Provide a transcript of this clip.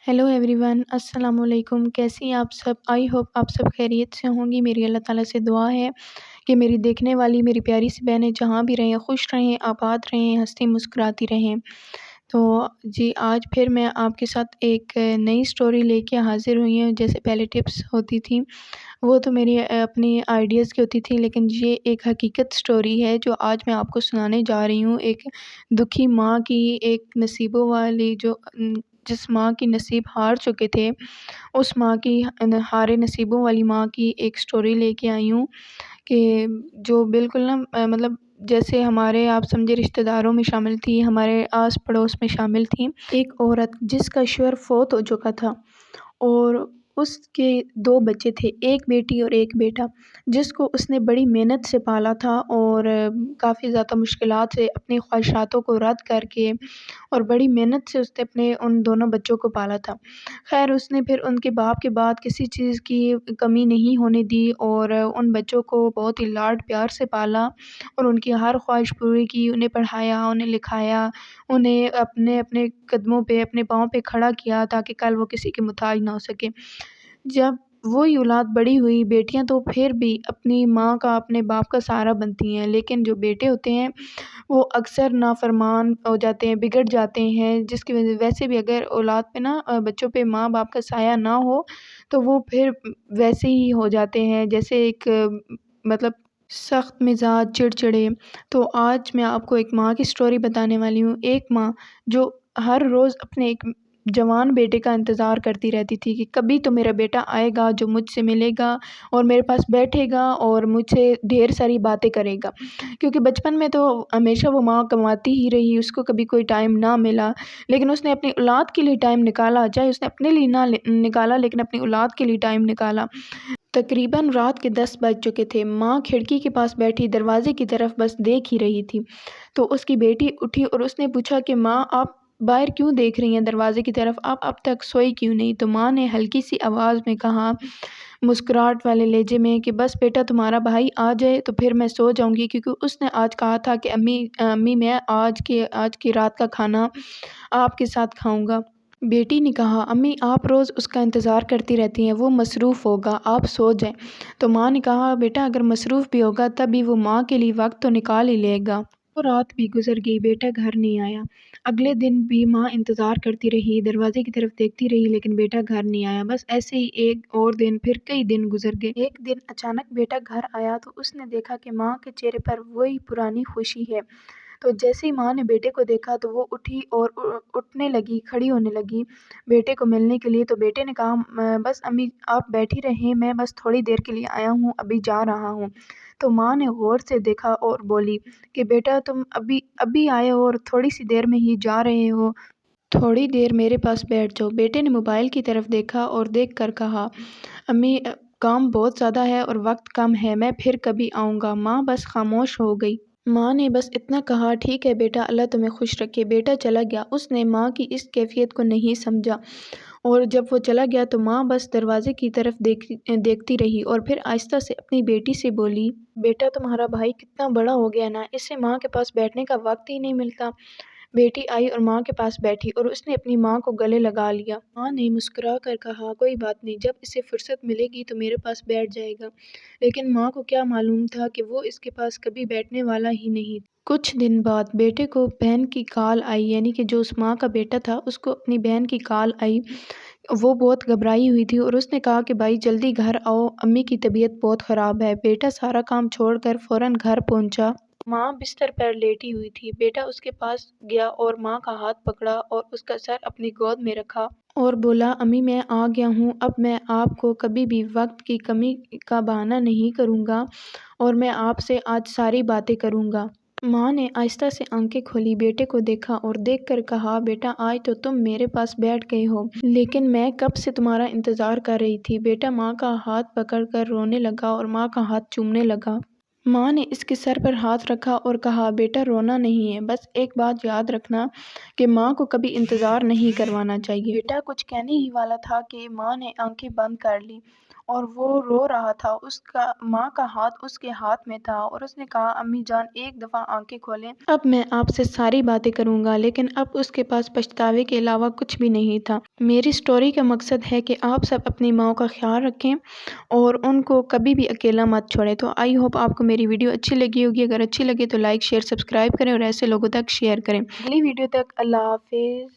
Hello everyone, अस्सलाम वालेकुम। कैसी हैं आप सब? आई होप आप सब खैरियत से होंगी। मेरी अल्लाह ताला से दुआ है कि मेरी देखने वाली मेरी प्यारी सी बहनें जहाँ भी रहें, खुश रहें, आबाद रहें, हँसती मुस्कुराती रहें। तो जी, आज फिर मैं आपके साथ एक नई स्टोरी लेके हाज़िर हुई हूँ। जैसे पहले टिप्स होती थी, वो तो मेरी अपनी आइडियाज़ की होती थी, लेकिन ये एक हकीकत स्टोरी है जो आज मैं आपको सुनाने जा रही हूँ। एक दुखी माँ की, एक नसीबों वाली जिस माँ की नसीब हार चुके थे, उस माँ की हारे नसीबों वाली माँ की एक स्टोरी लेके आई हूँ कि जो बिल्कुल ना मतलब जैसे हमारे आप समझे रिश्तेदारों में शामिल थी, हमारे आस-पड़ोस में शामिल थी। एक औरत जिसका शौहर फ़ौत हो चुका था और उसके 2 बच्चे थे, 1 बेटी और 1 बेटा, जिसको उसने बड़ी मेहनत से पाला था और काफ़ी ज़्यादा मुश्किलात से अपनी ख्वाहिशातों को रद्द करके और बड़ी मेहनत से उसने अपने उन दोनों बच्चों को पाला था। ख़ैर, उसने फिर उनके बाप के बाद किसी चीज़ की कमी नहीं होने दी और उन बच्चों को बहुत ही लाड-प्यार से पाला और उनकी हर ख़्वाहिश पूरी की, उन्हें पढ़ाया, उन्हें लिखाया, उन्हें अपने अपने कदमों पे, अपने पाँव पे खड़ा किया ताकि कल वो किसी के मुहताज ना हो सके। जब वही औलाद बड़ी हुई, बेटियाँ तो फिर भी अपनी माँ का, अपने बाप का सहारा बनती हैं, लेकिन जो बेटे होते हैं वो अक्सर नाफ़रमान हो जाते हैं, बिगड़ जाते हैं, जिसकी वैसे भी अगर औलाद पे ना बच्चों पे माँ-बाप का साया ना हो, तो वो फिर वैसे ही हो जाते हैं जैसे एक मतलब सख्त मिज़ाज, चिड़चिड़े। तो आज मैं आपको एक माँ की स्टोरी बताने वाली हूँ। एक माँ जो हर रोज़ अपने एक जवान बेटे का इंतज़ार करती रहती थी कि कभी तो मेरा बेटा आएगा जो मुझसे मिलेगा और मेरे पास बैठेगा और मुझसे ढेर सारी बातें करेगा। क्योंकि बचपन में तो हमेशा वो माँ कमाती ही रही, उसको कभी कोई टाइम ना मिला, लेकिन उसने अपनी औलाद के लिए टाइम निकाला, चाहे उसने अपने लिए ना निकाला लेकिन अपनी औलाद के लिए टाइम निकाला। तकरीबन रात के 10 बज चुके थे। माँ खिड़की के पास बैठी दरवाज़े की तरफ बस देख ही रही थी। तो उसकी बेटी उठी और उसने पूछा कि माँ, आप बाहर क्यों देख रही हैं दरवाज़े की तरफ? आप अब तक सोई क्यों नहीं? तो माँ ने हल्की सी आवाज़ में कहा, मुस्कुराहट वाले लहजे में, कि बस बेटा तुम्हारा भाई आ जाए तो फिर मैं सो जाऊँगी, क्योंकि उसने आज कहा था कि अम्मी मैं आज की रात का खाना आपके साथ खाऊँगा। बेटी ने कहा, अम्मी आप रोज़ उसका इंतज़ार करती रहती हैं, वो मसरूफ़ होगा, आप सो जाएँ। तो माँ ने कहा, बेटा अगर मसरूफ़ भी होगा तब भी वो माँ के लिए वक़्त तो निकाल ही लेगा। वो रात भी गुज़र गई, बेटा घर नहीं आया। अगले दिन भी माँ इंतज़ार करती रही, दरवाज़े की तरफ देखती रही, लेकिन बेटा घर नहीं आया। बस ऐसे ही एक और दिन, फिर कई दिन गुज़र गए। एक दिन अचानक बेटा घर आया तो उसने देखा कि माँ के चेहरे पर वही पुरानी खुशी है। तो जैसे ही माँ ने बेटे को देखा तो वो उठी और उठने लगी, खड़ी होने लगी बेटे को मिलने के लिए। तो बेटे ने कहा, बस अम्मी आप बैठी रहें, मैं बस थोड़ी देर के लिए आया हूँ, अभी जा रहा हूँ।" तो माँ ने गौर से देखा और बोली कि बेटा तुम अभी अभी आए हो और थोड़ी सी देर में ही जा रहे हो, थोड़ी देर मेरे पास बैठ जाओ। बेटे ने मोबाइल की तरफ देखा और देख कर कहा, अम्मी काम बहुत ज़्यादा है और वक्त कम है, मैं फिर कभी आऊँगा। माँ बस खामोश हो गई। माँ ने बस इतना कहा, ठीक है बेटा, अल्लाह तुम्हें खुश रखे। बेटा चला गया। उसने माँ की इस कैफियत को नहीं समझा और जब वो चला गया तो माँ बस दरवाजे की तरफ देखती रही और फिर आहिस्ता से अपनी बेटी से बोली, बेटा तुम्हारा भाई कितना बड़ा हो गया ना, इससे माँ के पास बैठने का वक्त ही नहीं मिलता। बेटी आई और माँ के पास बैठी और उसने अपनी माँ को गले लगा लिया। माँ ने मुस्कुरा कर कहा, कोई बात नहीं, जब इसे फुर्सत मिलेगी तो मेरे पास बैठ जाएगा। लेकिन माँ को क्या मालूम था कि वो इसके पास कभी बैठने वाला ही नहीं। कुछ दिन बाद बेटे को बहन की कॉल आई, यानी कि जो उस माँ का बेटा था उसको अपनी बहन की कॉल आई। वो बहुत घबराई हुई थी और उसने कहा कि भाई जल्दी घर आओ, अम्मी की तबीयत बहुत ख़राब है। बेटा सारा काम छोड़कर फ़ौरन घर पहुंचा। माँ बिस्तर पर लेटी हुई थी। बेटा उसके पास गया और माँ का हाथ पकड़ा और उसका सर अपनी गोद में रखा और बोला, अम्मी मैं आ गया हूँ, अब मैं आपको कभी भी वक्त की कमी का बहाना नहीं करूँगा और मैं आपसे आज सारी बातें करूँगा। माँ ने आहिस्ता से आंखें खोली, बेटे को देखा और देखकर कहा, बेटा आज तो तुम मेरे पास बैठ गए हो, लेकिन मैं कब से तुम्हारा इंतज़ार कर रही थी। बेटा माँ का हाथ पकड़कर रोने लगा और माँ का हाथ चूमने लगा। माँ ने इसके सर पर हाथ रखा और कहा, बेटा रोना नहीं है, बस एक बात याद रखना कि माँ को कभी इंतज़ार नहीं करवाना चाहिए। बेटा कुछ कहने ही वाला था कि माँ ने आंखें बंद कर ली اور وہ رو رہا تھا، اس کا ماں کا ہاتھ اس کے ہاتھ میں تھا اور اس نے کہا امی جان ایک دفعہ آنکھیں کھولیں، اب میں آپ سے ساری باتیں کروں گا، لیکن اب اس کے پاس پچھتاوے کے علاوہ کچھ بھی نہیں تھا۔ میری سٹوری کا مقصد ہے کہ آپ سب اپنی ماں کا خیال رکھیں اور ان کو کبھی بھی اکیلا مت چھوڑیں۔ تو آئی ہوپ آپ کو میری ویڈیو اچھی لگی ہوگی، اگر اچھی لگے تو لائک شیئر سبسکرائب کریں اور ایسے لوگوں تک شیئر کریں۔ اگلی ویڈیو تک اللہ حافظ۔